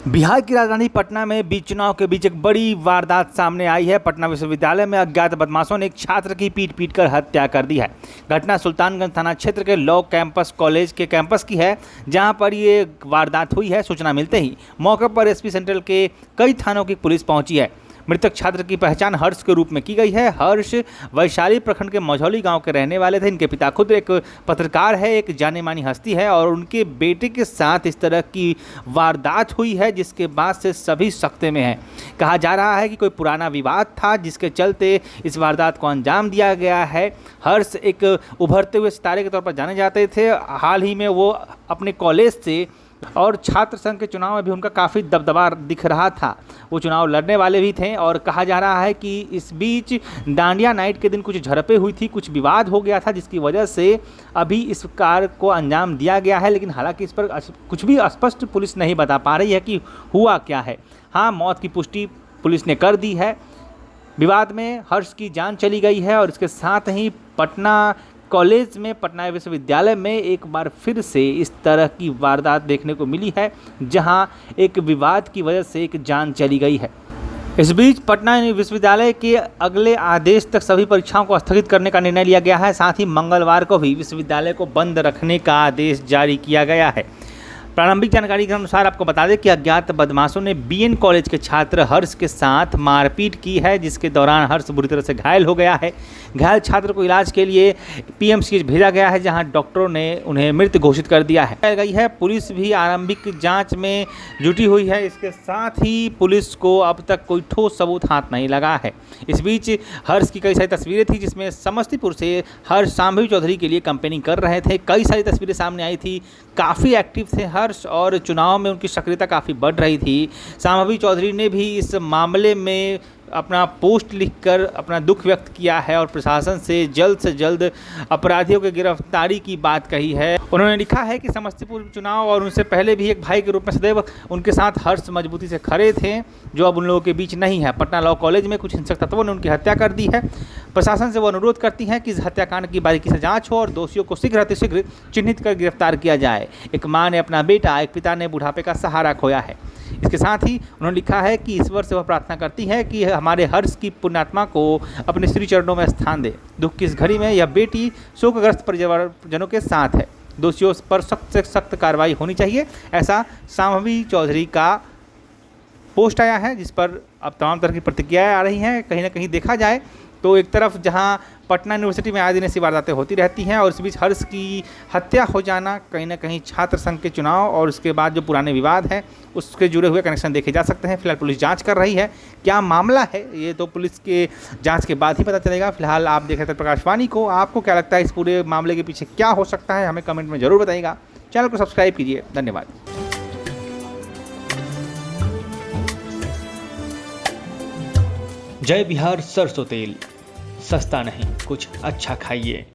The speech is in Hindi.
बिहार की राजधानी पटना में बीच चुनाव के बीच एक बड़ी वारदात सामने आई है। पटना विश्वविद्यालय में अज्ञात बदमाशों ने एक छात्र की पीट कर हत्या कर दी है। घटना सुल्तानगंज थाना क्षेत्र के लॉ कैंपस कॉलेज के कैंपस की है, जहां पर ये वारदात हुई है। सूचना मिलते ही मौके पर एसपी सेंट्रल के कई थानों की पुलिस पहुंची है। मृतक छात्र की पहचान हर्ष के रूप में की गई है। हर्ष वैशाली प्रखंड के मझौली गांव के रहने वाले थे। इनके पिता खुद एक पत्रकार है, एक जानी मानी हस्ती है और उनके बेटे के साथ इस तरह की वारदात हुई है, जिसके बाद से सभी सख्ते में हैं। कहा जा रहा है कि कोई पुराना विवाद था, जिसके चलते इस वारदात को अंजाम दिया गया है। हर्ष एक उभरते हुए सितारे के तौर पर जाने जाते थे। हाल ही में वो अपने कॉलेज से और छात्र संघ के चुनाव में भी उनका काफ़ी दबदबा दिख रहा था। वो चुनाव लड़ने वाले भी थे और कहा जा रहा है कि इस बीच डांडिया नाइट के दिन कुछ झड़पें हुई थी, कुछ विवाद हो गया था, जिसकी वजह से अभी इस कार्य को अंजाम दिया गया है। लेकिन हालांकि इस पर कुछ भी स्पष्ट पुलिस नहीं बता पा रही है कि हुआ क्या है। हाँ, मौत की पुष्टि पुलिस ने कर दी है। विवाद में हर्ष की जान चली गई है और इसके साथ ही पटना कॉलेज में, पटना विश्वविद्यालय में एक बार फिर से इस तरह की वारदात देखने को मिली है, जहां एक विवाद की वजह से एक जान चली गई है। इस बीच पटना विश्वविद्यालय के अगले आदेश तक सभी परीक्षाओं को स्थगित करने का निर्णय लिया गया है। साथ ही मंगलवार को भी विश्वविद्यालय को बंद रखने का आदेश जारी किया गया है। प्रारंभिक जानकारी के अनुसार आपको बता दें कि अज्ञात बदमाशों ने बीएन कॉलेज के छात्र हर्ष के साथ मारपीट की है, जिसके दौरान हर्ष बुरी तरह से घायल हो गया है। घायल छात्र को इलाज के लिए पीएमसीएच भेजा गया है, जहां डॉक्टरों ने उन्हें मृत घोषित कर दिया है। पुलिस भी आरंभिक जांच में जुटी हुई है। इसके साथ ही पुलिस को अब तक कोई ठोस सबूत हाथ नहीं लगा है। इस बीच हर्ष की कई सारी तस्वीरें थी, जिसमें समस्तीपुर से हर्ष शांभवी चौधरी के लिए कैंपेनिंग कर रहे थे। कई सारी तस्वीरें सामने आई थी, काफ़ी एक्टिव थे हर्ष और चुनाव में उनकी सक्रियता काफ़ी बढ़ रही थी। शांभवी चौधरी ने भी इस मामले में अपना पोस्ट लिखकर अपना दुख व्यक्त किया है और प्रशासन से जल्द अपराधियों की गिरफ्तारी की बात कही है। उन्होंने लिखा है कि समस्तीपुर चुनाव और उनसे पहले भी एक भाई के रूप में सदैव उनके साथ हर्ष मजबूती से खड़े थे, जो अब उन लोगों के बीच नहीं है। पटना लॉ कॉलेज में कुछ हिंसक तत्वों ने उनकी हत्या कर दी है। प्रशासन से वो अनुरोध करती हैं कि इस हत्याकांड की बारीकी से जाँच हो और दोषियों को शीघ्र चिन्हित कर गिरफ्तार किया जाए। एक माँ ने अपना बेटा, एक पिता ने बुढ़ापे का सहारा खोया है। इसके साथ ही उन्होंने लिखा है कि ईश्वर से वह प्रार्थना करती है कि हमारे हर्ष की पुण्यात्मा को अपने श्री चरणों में स्थान दे। दुख की इस घड़ी में यह बेटी शोकग्रस्त परिजनों के साथ है। दोषियों पर सख्त से सख्त कार्रवाई होनी चाहिए, ऐसा शांभवी चौधरी का पोस्ट आया है, जिस पर अब तमाम तरह की प्रतिक्रियाएं आ रही हैं। कहीं ना कहीं देखा जाए तो एक तरफ जहां पटना यूनिवर्सिटी में आए दिन ऐसी वारदातें होती रहती हैं और इस बीच हर्ष की हत्या हो जाना कहीं ना कहीं छात्र संघ के चुनाव और उसके बाद जो पुराने विवाद हैं उसके जुड़े हुए कनेक्शन देखे जा सकते हैं। फिलहाल पुलिस जांच कर रही है। क्या मामला है ये तो पुलिस के जांच के बाद ही पता चलेगा। फिलहाल आप देख रहे थे प्रकाशवाणी को। आपको क्या लगता है इस पूरे मामले के पीछे क्या हो सकता है, हमें कमेंट में ज़रूर बताइएगा। चैनल को सब्सक्राइब कीजिए। धन्यवाद। जय बिहार सरसों तेल, सस्ता नहीं, कुछ अच्छा खाइए।